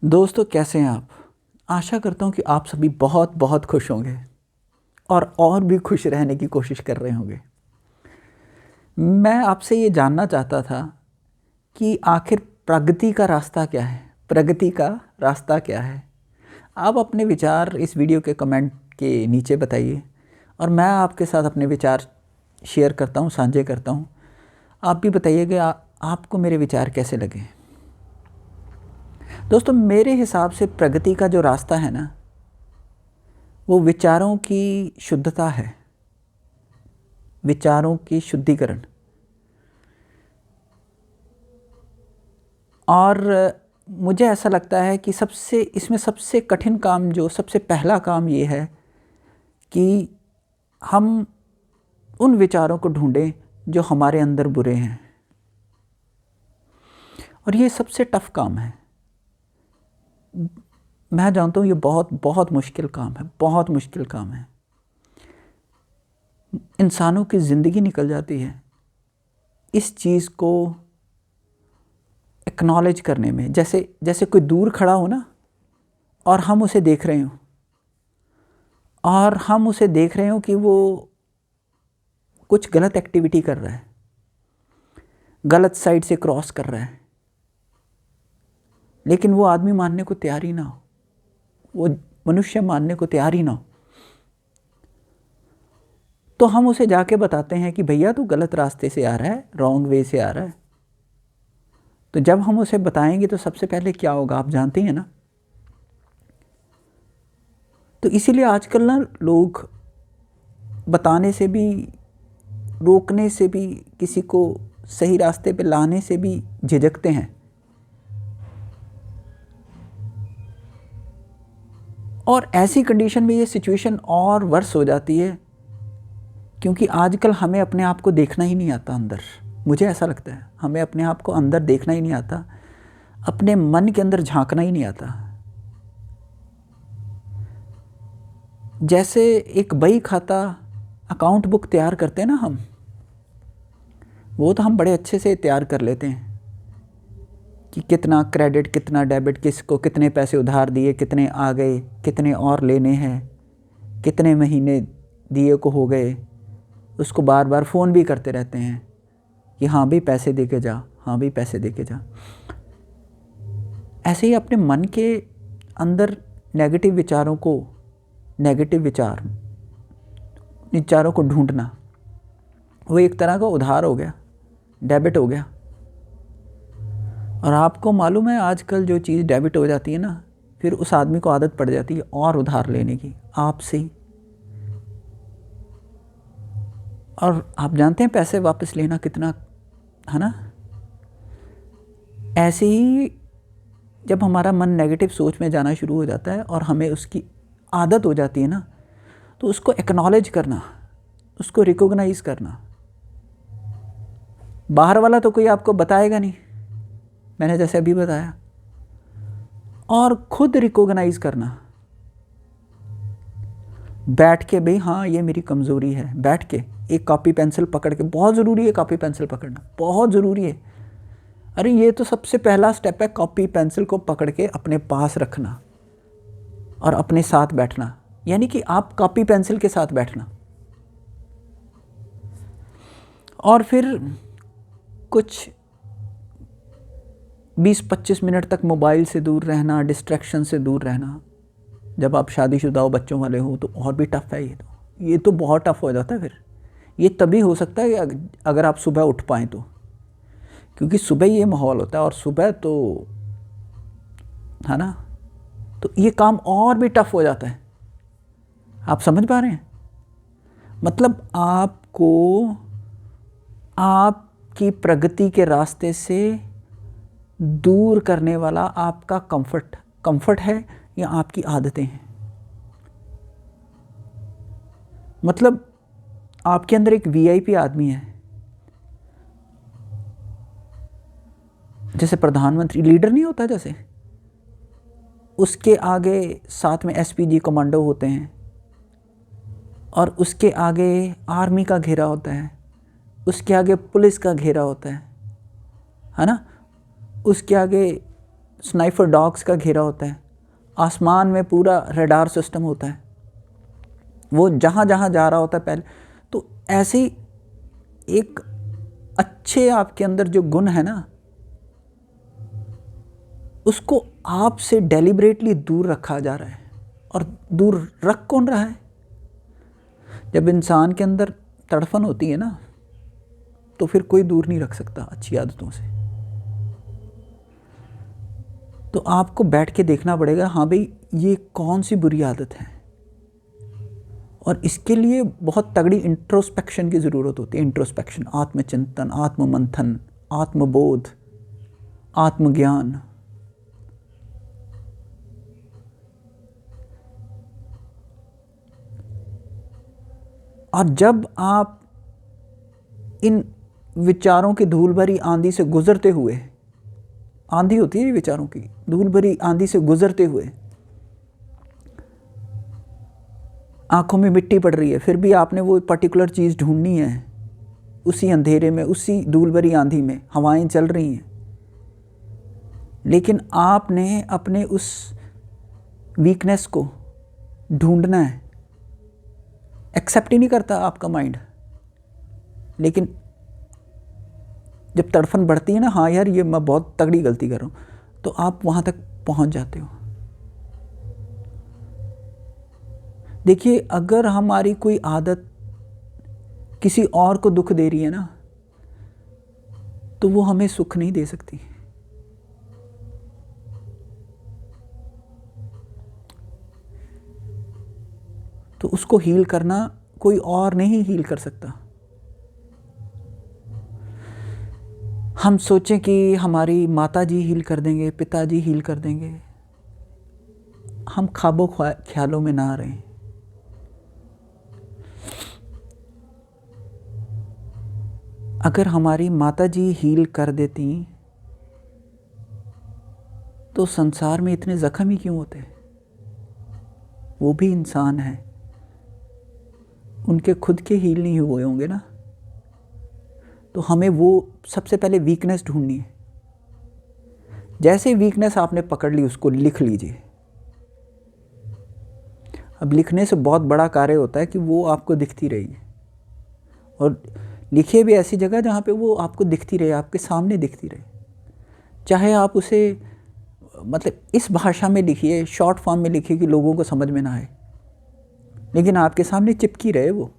दोस्तों, कैसे हैं आप? आशा करता हूँ कि आप सभी बहुत बहुत खुश होंगे और भी खुश रहने की कोशिश कर रहे होंगे। मैं आपसे ये जानना चाहता था कि आखिर प्रगति का रास्ता क्या है? प्रगति का रास्ता क्या है? आप अपने विचार इस वीडियो के कमेंट के नीचे बताइए और मैं आपके साथ अपने विचार शेयर करता हूँ, साझे करता हूँ। आप भी बताइएगा आपको मेरे विचार कैसे लगे। दोस्तों, मेरे हिसाब से प्रगति का जो रास्ता है ना, वो विचारों की शुद्धता है, विचारों की शुद्धिकरण। और मुझे ऐसा लगता है कि इसमें सबसे कठिन काम, जो सबसे पहला काम ये है कि हम उन विचारों को ढूंढें जो हमारे अंदर बुरे हैं। और ये सबसे टफ काम है। मैं जानता हूँ ये बहुत बहुत मुश्किल काम है, बहुत मुश्किल काम है। इंसानों की ज़िंदगी निकल जाती है इस चीज़ को एक्नॉलेज करने में। जैसे कोई दूर खड़ा हो ना, और हम उसे देख रहे हों, और हम उसे देख रहे हों कि वो कुछ गलत एक्टिविटी कर रहा है, गलत साइड से क्रॉस कर रहा है, लेकिन वो आदमी मानने को तैयार ही ना हो, वो मनुष्य मानने को तैयार ही ना हो, तो हम उसे जाके बताते हैं कि भैया तू गलत रास्ते से आ रहा है, रॉन्ग वे से आ रहा है। तो जब हम उसे बताएंगे तो सबसे पहले क्या होगा, आप जानते हैं ना। तो इसीलिए आजकल ना लोग बताने से भी, रोकने से भी, किसी को सही रास्ते पे लाने से भी झिझकते हैं। और ऐसी कंडीशन में ये सिचुएशन और वर्स हो जाती है, क्योंकि आजकल हमें अपने आप को देखना ही नहीं आता अंदर। मुझे ऐसा लगता है हमें अपने आप को अंदर देखना ही नहीं आता, अपने मन के अंदर झांकना ही नहीं आता। जैसे एक बही खाता अकाउंट बुक तैयार करते हैं ना हम, वो तो हम बड़े अच्छे से तैयार कर लेते हैं कि कितना क्रेडिट, कितना डेबिट, किसको कितने पैसे उधार दिए, कितने आ गए, कितने और लेने हैं, कितने महीने दिए को हो गए। उसको बार बार फ़ोन भी करते रहते हैं कि हाँ भी पैसे दे के जा, हाँ भी पैसे दे के जा। ऐसे ही अपने मन के अंदर नेगेटिव विचारों को ढूंढना, वो एक तरह का उधार हो गया, डेबिट हो गया। और आपको मालूम है आजकल जो चीज़ डेबिट हो जाती है ना, फिर उस आदमी को आदत पड़ जाती है और उधार लेने की आपसे ही। और आप जानते हैं पैसे वापस लेना कितना, है ना। ऐसे ही जब हमारा मन नेगेटिव सोच में जाना शुरू हो जाता है और हमें उसकी आदत हो जाती है ना, तो उसको एक्नॉलेज करना, उसको रिकॉग्नाइज करना। बाहर वाला तो कोई आपको बताएगा नहीं, मैंने जैसे अभी बताया। और खुद रिकॉग्नाइज करना, बैठ के, भाई हाँ ये मेरी कमज़ोरी है, बैठ के एक कॉपी पेंसिल पकड़ के। बहुत ज़रूरी है कॉपी पेंसिल पकड़ना, बहुत ज़रूरी है। अरे ये तो सबसे पहला स्टेप है, कॉपी पेंसिल को पकड़ के अपने पास रखना और अपने साथ बैठना, यानी कि आप कॉपी पेंसिल के साथ बैठना। और फिर कुछ 20-25 मिनट तक मोबाइल से दूर रहना, डिस्ट्रैक्शन से दूर रहना। जब आप शादीशुदा हो, बच्चों वाले हो, तो और भी टफ़ है ये तो बहुत टफ़ हो जाता है। फिर ये तभी हो सकता है अगर आप सुबह उठ पाएँ तो, क्योंकि सुबह ये माहौल होता है, और सुबह तो, है ना, तो ये काम और भी टफ़ हो जाता है। आप समझ पा रहे हैं? मतलब आपको आपकी प्रगति के रास्ते से दूर करने वाला आपका कंफर्ट है या आपकी आदतें हैं। मतलब आपके अंदर एक वीआईपी आदमी है, जैसे प्रधानमंत्री, लीडर नहीं होता, जैसे उसके आगे साथ में एसपीजी कमांडो होते हैं, और उसके आगे आर्मी का घेरा होता है, उसके आगे पुलिस का घेरा होता है ना, उसके आगे स्नाइपर डॉग्स का घेरा होता है, आसमान में पूरा रडार सिस्टम होता है, वो जहाँ जहाँ जा रहा होता है पहले। तो ऐसे ही एक अच्छे आपके अंदर जो गुण है ना, उसको आपसे डेलिबरेटली दूर रखा जा रहा है। और दूर रख कौन रहा है? जब इंसान के अंदर तड़फन होती है ना, तो फिर कोई दूर नहीं रख सकता अच्छी आदतों से। तो आपको बैठ के देखना पड़ेगा, हाँ भाई ये कौन सी बुरी आदत है, और इसके लिए बहुत तगड़ी इंट्रोस्पेक्शन की ज़रूरत होती है। इंट्रोस्पेक्शन, आत्मचिंतन, आत्ममंथन, आत्मबोध, आत्मज्ञान। और जब आप इन विचारों की धूल भरी आंधी से गुजरते हुए, आंधी होती है विचारों की, धूल भरी आंधी से गुजरते हुए आंखों में मिट्टी पड़ रही है, फिर भी आपने वो पर्टिकुलर चीज़ ढूंढनी है। उसी अंधेरे में, उसी धूल भरी आंधी में हवाएं चल रही हैं, लेकिन आपने अपने उस वीकनेस को ढूंढना है। एक्सेप्ट ही नहीं करता आपका माइंड, लेकिन जब तड़फन बढ़ती है ना, हाँ यार ये मैं बहुत तगड़ी गलती कर रहा हूँ, तो आप वहाँ तक पहुँच जाते हो। देखिए, अगर हमारी कोई आदत किसी और को दुख दे रही है ना, तो वो हमें सुख नहीं दे सकती। तो उसको हील करना कोई और नहीं हील कर सकता। हम सोचें कि हमारी माता जी हील कर देंगे, पिताजी हील कर देंगे, हम ख्वाबों ख्यालों में ना रहें। अगर हमारी माता जी हील कर देती तो संसार में इतने जख्म ही क्यों होते? वो भी इंसान है, उनके खुद के हील नहीं हुए होंगे ना। तो हमें वो सबसे पहले वीकनेस ढूंढनी है। जैसे वीकनेस आपने पकड़ ली, उसको लिख लीजिए। अब लिखने से बहुत बड़ा कार्य होता है कि वो आपको दिखती रहेगी, और लिखिए भी ऐसी जगह जहाँ पे वो आपको दिखती रहे, आपके सामने दिखती रहे। चाहे आप उसे मतलब इस भाषा में लिखिए, शॉर्ट फॉर्म में लिखिए कि लोगों को समझ में ना आए, लेकिन आपके सामने चिपकी रहे वो,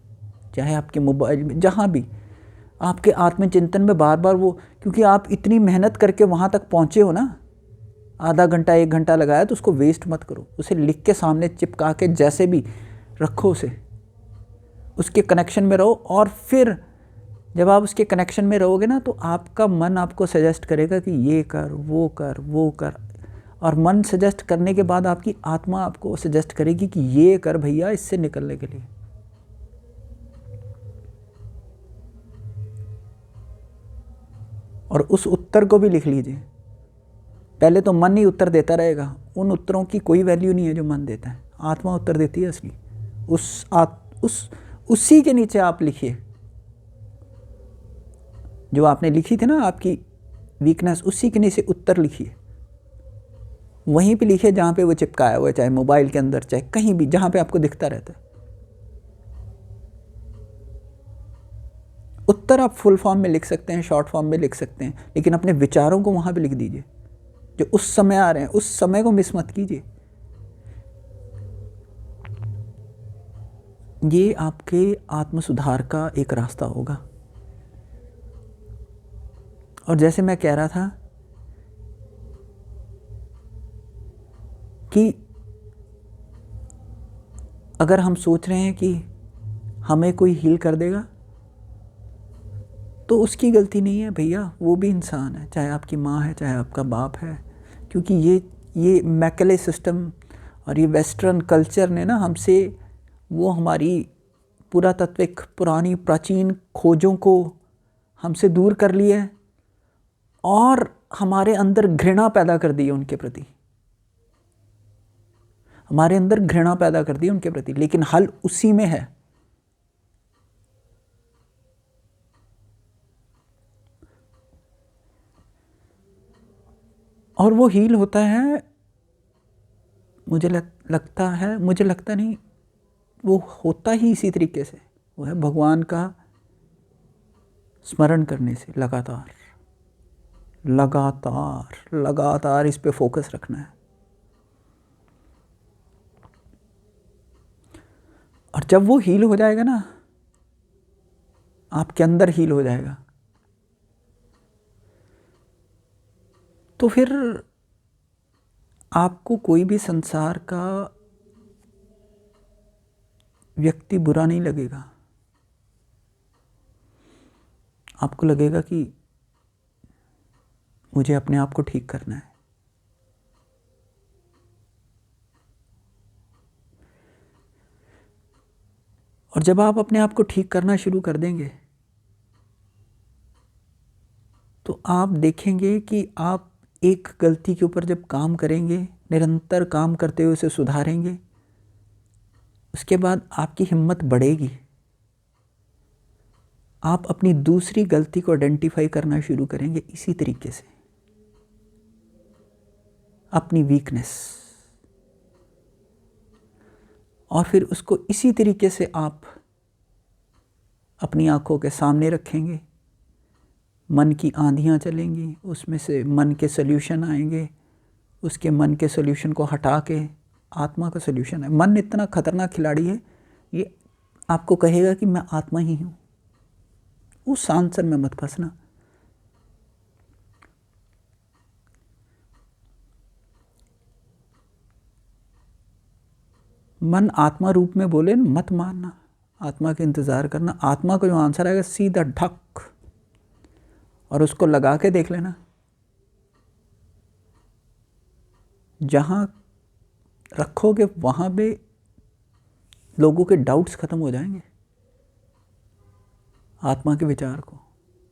चाहे आपके मोबाइल में, जहाँ भी आपके आत्मचिंतन में बार बार वो, क्योंकि आप इतनी मेहनत करके वहाँ तक पहुँचे हो ना, आधा घंटा 1 घंटा लगाया, तो उसको वेस्ट मत करो। उसे लिख के सामने चिपका के जैसे भी रखो, उसे उसके कनेक्शन में रहो। और फिर जब आप उसके कनेक्शन में रहोगे ना, तो आपका मन आपको सजेस्ट करेगा कि ये कर, वो कर, वो कर। और मन सजेस्ट करने के बाद आपकी आत्मा आपको सजेस्ट करेगी कि ये कर भैया, इससे निकलने के लिए। और उस उत्तर को भी लिख लीजिए। पहले तो मन ही उत्तर देता रहेगा, उन उत्तरों की कोई वैल्यू नहीं है जो मन देता है, आत्मा उत्तर देती है असली। उसी के नीचे आप लिखिए, जो आपने लिखी थी ना आपकी वीकनेस, उसी के नीचे उत्तर लिखिए। वहीं पे लिखिए जहाँ पे वो चिपकाया हुआ है, चाहे मोबाइल के अंदर, चाहे कहीं भी, जहाँ पे आपको दिखता रहता है। उत्तर आप फुल फॉर्म में लिख सकते हैं, शॉर्ट फॉर्म में लिख सकते हैं, लेकिन अपने विचारों को वहाँ पे लिख दीजिए जो उस समय आ रहे हैं। उस समय को मिस मत कीजिए। ये आपके आत्म सुधार का एक रास्ता होगा। और जैसे मैं कह रहा था कि अगर हम सोच रहे हैं कि हमें कोई हील कर देगा, तो उसकी गलती नहीं है भैया, वो भी इंसान है, चाहे आपकी माँ है, चाहे आपका बाप है। क्योंकि ये मैकेले सिस्टम और ये वेस्टर्न कल्चर ने ना हमसे वो हमारी पुरातात्विक पुरानी प्राचीन खोजों को हमसे दूर कर लिया है, और हमारे अंदर घृणा पैदा कर दी है उनके प्रति। हमारे अंदर घृणा पैदा कर दी है उनके प्रति, लेकिन हल उसी में है। और वो हील होता है, मुझे लगता नहीं, वो होता ही इसी तरीके से, वो है भगवान का स्मरण करने से। लगातार लगातार लगातार इस पे फोकस रखना है। और जब वो हील हो जाएगा ना, आपके अंदर हील हो जाएगा, तो फिर आपको कोई भी संसार का व्यक्ति बुरा नहीं लगेगा। आपको लगेगा कि मुझे अपने आप को ठीक करना है। और जब आप अपने आप को ठीक करना शुरू कर देंगे, तो आप देखेंगे कि आप एक गलती के ऊपर जब काम करेंगे, निरंतर काम करते हुए उसे सुधारेंगे, उसके बाद आपकी हिम्मत बढ़ेगी। आप अपनी दूसरी गलती को आइडेंटिफाई करना शुरू करेंगे इसी तरीके से, अपनी वीकनेस, और फिर उसको इसी तरीके से आप अपनी आंखों के सामने रखेंगे। मन की आंधियाँ चलेंगी, उसमें से मन के सल्यूशन आएंगे, उसके मन के सल्यूशन को हटा के आत्मा का सल्यूशन है। मन इतना खतरनाक खिलाड़ी है, ये आपको कहेगा कि मैं आत्मा ही हूँ। उस आंसर में मत फंसना। मन आत्मा रूप में बोले मत मानना, आत्मा के इंतज़ार करना। आत्मा को जो आंसर आएगा सीधा ढक, और उसको लगा के देख लेना। जहाँ रखोगे वहाँ पे लोगों के डाउट्स ख़त्म हो जाएंगे आत्मा के विचार को,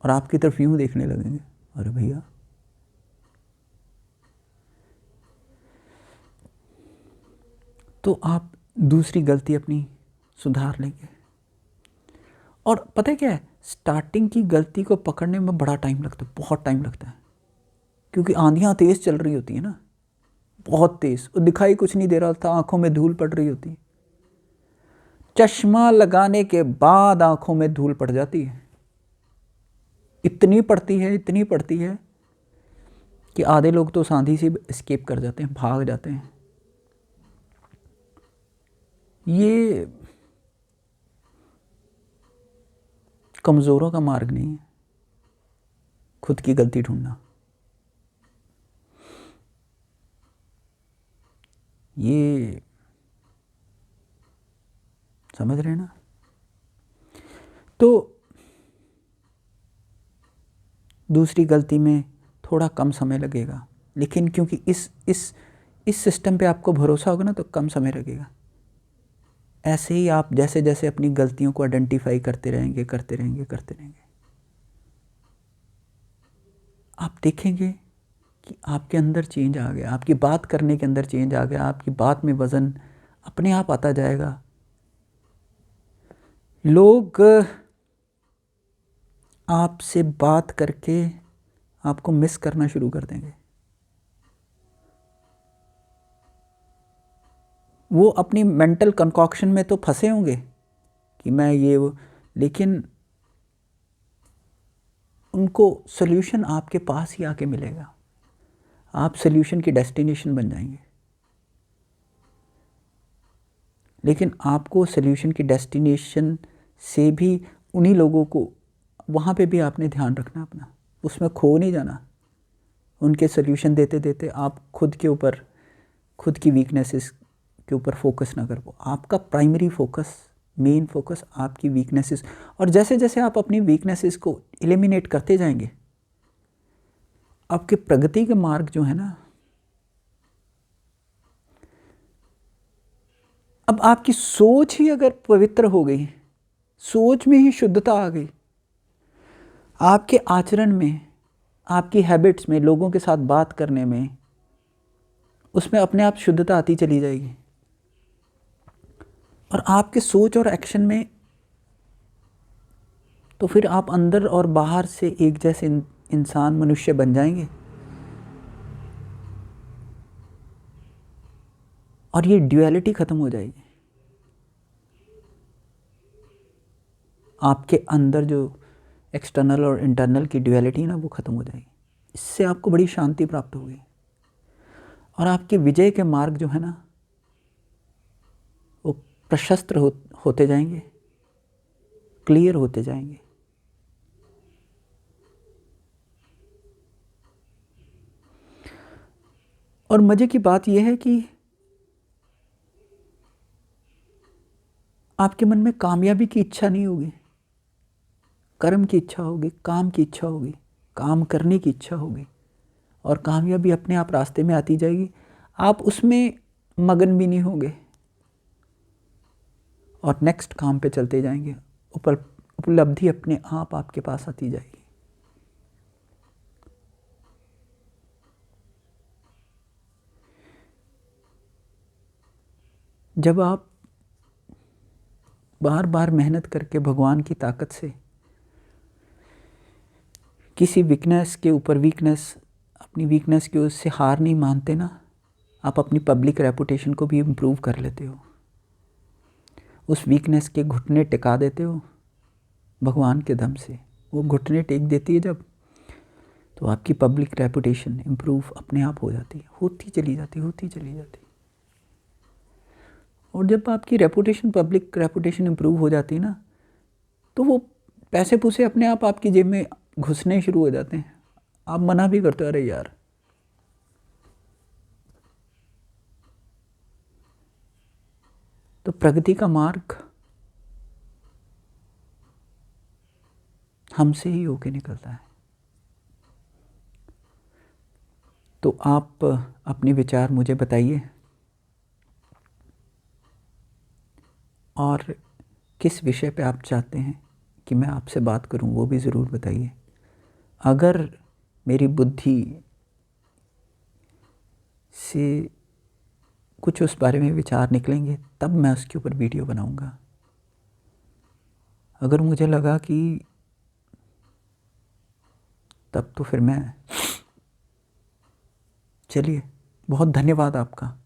और आपकी तरफ यूँ देखने लगेंगे, अरे भैया तो आप दूसरी गलती अपनी सुधार लेंगे। और पता है क्या है, स्टार्टिंग की गलती को पकड़ने में बड़ा टाइम लगता है, बहुत टाइम लगता है, क्योंकि आंधियाँ तेज़ चल रही होती है ना, बहुत तेज़, और दिखाई कुछ नहीं दे रहा होता, आंखों में धूल पड़ रही होती है। चश्मा लगाने के बाद आंखों में धूल पड़ जाती है, इतनी पड़ती है कि आधे लोग तो उस आंधी से एस्केप कर जाते हैं, भाग जाते हैं। ये कमज़ोरों का मार्ग नहीं है, खुद की गलती ढूंढना। ये समझ रहे ना? तो दूसरी गलती में थोड़ा कम समय लगेगा, लेकिन क्योंकि इस सिस्टम पे आपको भरोसा होगा ना, तो कम समय लगेगा। ऐसे ही आप जैसे जैसे अपनी गलतियों को आइडेंटिफाई करते रहेंगे, आप देखेंगे कि आपके अंदर चेंज आ गया, आपकी बात करने के अंदर चेंज आ गया, आपकी बात में वज़न अपने आप आता जाएगा। लोग आपसे बात करके आपको मिस करना शुरू कर देंगे। वो अपनी मेंटल कंकॉक्शन में तो फंसे होंगे कि मैं ये वो, लेकिन उनको सॉल्यूशन आपके पास ही आके मिलेगा। आप सॉल्यूशन की डेस्टिनेशन बन जाएंगे, लेकिन आपको सॉल्यूशन की डेस्टिनेशन से भी उन्हीं लोगों को, वहाँ पे भी आपने ध्यान रखना अपना, उसमें खो नहीं जाना। उनके सॉल्यूशन देते देते आप खुद के ऊपर, खुद की वीकनेसेस के ऊपर फोकस ना कर पाओ। आपका प्राइमरी फोकस, मेन फोकस आपकी वीकनेसेस, और जैसे जैसे आप अपनी वीकनेसेस को एलिमिनेट करते जाएंगे, आपके प्रगति के मार्ग जो है ना, अब आपकी सोच ही अगर पवित्र हो गई, सोच में ही शुद्धता आ गई, आपके आचरण में, आपकी हैबिट्स में, लोगों के साथ बात करने में, उसमें अपने आप शुद्धता आती चली जाएगी। और आपके सोच और एक्शन में, तो फिर आप अंदर और बाहर से एक जैसे इंसान, मनुष्य बन जाएंगे। और ये ड्युअलिटी ख़त्म हो जाएगी। आपके अंदर जो एक्सटर्नल और इंटरनल की ड्युअलिटी ना वो ख़त्म हो जाएगी। इससे आपको बड़ी शांति प्राप्त होगी और आपके विजय के मार्ग जो है ना वो प्रशस्त होते जाएंगे, क्लियर होते जाएंगे। और मज़े की बात यह है कि आपके मन में कामयाबी की इच्छा नहीं होगी, कर्म की इच्छा होगी, काम की इच्छा होगी, काम करने की इच्छा होगी और कामयाबी अपने आप रास्ते में आती जाएगी। आप उसमें मगन भी नहीं होंगे और नेक्स्ट काम पे चलते जाएंगे। उपलब्धि अपने आप आपके पास आती जाएगी। जब आप बार बार मेहनत करके भगवान की ताकत से किसी वीकनेस के ऊपर वीकनेस, अपनी वीकनेस की उससे हार नहीं मानते ना, आप अपनी पब्लिक रेपुटेशन को भी इम्प्रूव कर लेते हो। उस वीकनेस के घुटने टिका देते हो भगवान के दम से। वो घुटने टेक देती है जब, तो आपकी पब्लिक रेपुटेशन इम्प्रूव अपने आप हो जाती है, होती चली जाती। और जब आपकी रेपुटेशन, पब्लिक रेपुटेशन इम्प्रूव हो जाती है ना, तो वो पैसे पूसे अपने आप आपकी जेब में घुसने शुरू हो जाते हैं। आप मना भी करते हो, अरे यार। तो प्रगति का मार्ग हमसे ही होके निकलता है। तो आप अपने विचार मुझे बताइए और किस विषय पे आप चाहते हैं कि मैं आपसे बात करूं वो भी ज़रूर बताइए। अगर मेरी बुद्धि से कुछ उस बारे में विचार निकलेंगे तब मैं उसके ऊपर वीडियो बनाऊंगा। अगर मुझे लगा कि तब तो फिर मैं, चलिए, बहुत धन्यवाद आपका।